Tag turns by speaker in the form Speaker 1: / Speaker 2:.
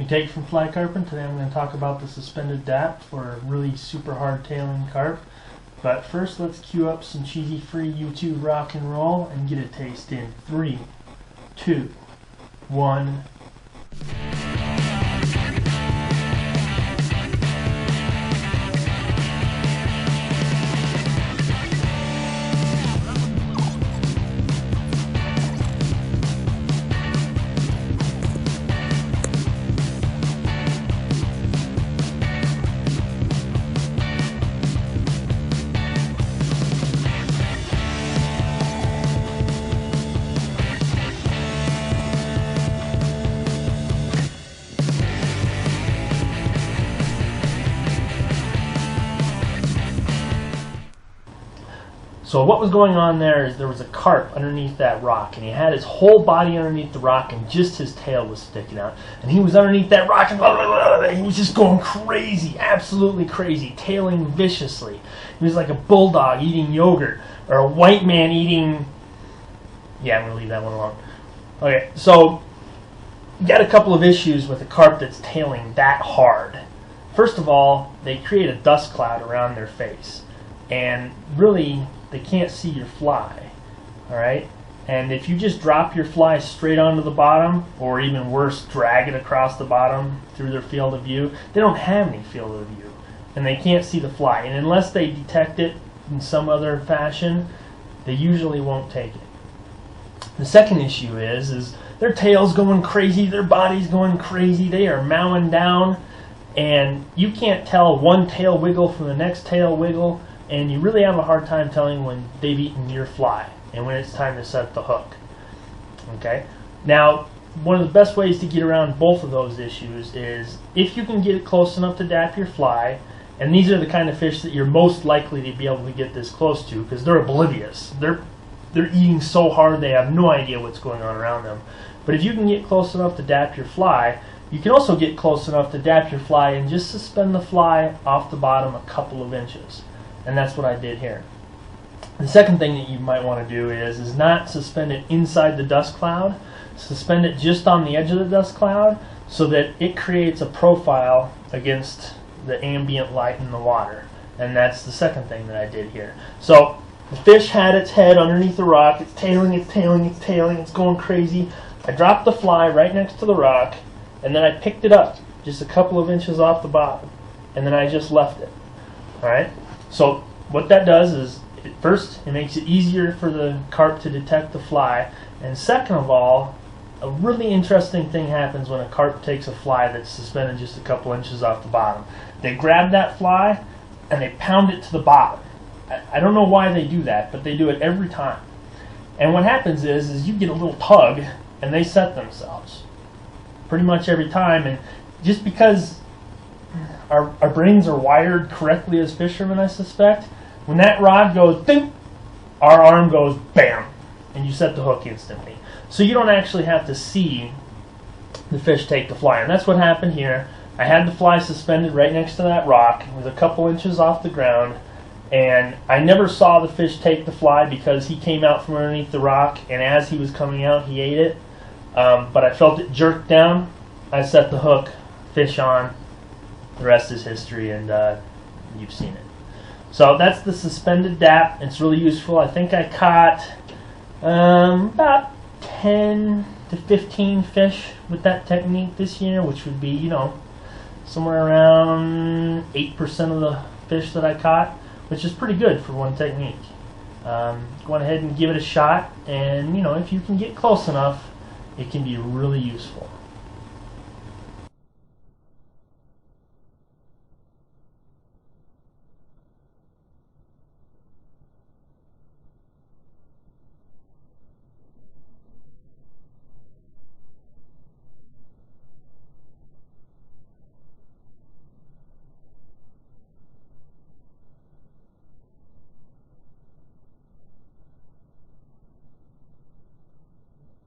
Speaker 1: We take from Fly-Carpin. Today I'm going to talk about the suspended dap for a really super hard tailing carp. But first let's cue up some cheesy free YouTube rock and roll and get a taste in 3, 2, 1. So what was going on there is there was a carp underneath that rock, and he had his whole body underneath the rock, and just his tail was sticking out. And he was underneath that rock, and blah, blah, blah, he was just going crazy, absolutely crazy, tailing viciously. He was like a bulldog eating yogurt, or a white man eating... Yeah, I'm going to leave that one alone. Okay, so you got a couple of issues with a carp that's tailing that hard. First of all, they create a dust cloud around their face, and really they can't see your fly, alright? And if you just drop your fly straight onto the bottom, or even worse, drag it across the bottom through their field of view, they don't have any field of view, and they can't see the fly. And unless they detect it in some other fashion, they usually won't take it. The second issue is their tail's going crazy, their body's going crazy, they are mowing down, and you can't tell one tail wiggle from the next tail wiggle, and you really have a hard time telling when they've eaten your fly and when it's time to set the hook. Okay? Now, one of the best ways to get around both of those issues is if you can get it close enough to dap your fly, and these are the kind of fish that you're most likely to be able to get this close to because they're oblivious. They're eating so hard they have no idea what's going on around them. But if you can get close enough to dap your fly, you can also get close enough to dap your fly and just suspend the fly off the bottom a couple of inches. And that's what I did here. The second thing that you might want to do is not suspend it inside the dust cloud. Suspend it just on the edge of the dust cloud so that it creates a profile against the ambient light in the water. And that's the second thing that I did here. So the fish had its head underneath the rock. It's tailing, it's tailing, it's tailing, it's going crazy. I dropped the fly right next to the rock, and then I picked it up just a couple of inches off the bottom, and then I just left it. Alright? So what that does is, first, it makes it easier for the carp to detect the fly, and second of all, a really interesting thing happens when a carp takes a fly that's suspended just a couple inches off the bottom. They grab that fly and they pound it to the bottom. I don't know why they do that, but they do it every time. And what happens is you get a little tug and they set themselves pretty much every time. And just because our brains are wired correctly as fishermen, I suspect, when that rod goes ding, our arm goes bam, and you set the hook instantly. So you don't actually have to see the fish take the fly. And that's what happened here. I had the fly suspended right next to that rock. It was a couple inches off the ground, and I never saw the fish take the fly because he came out from underneath the rock, and as he was coming out, he ate it. But I felt it jerk down. I set the hook, fish on. The rest is history, and you've seen it. So that's the suspended dap. It's really useful. I think I caught about 10 to 15 fish with that technique this year, which would be, you know, somewhere around 8% of the fish that I caught, which is pretty good for one technique. Go ahead and give it a shot, and, you know, if you can get close enough, it can be really useful.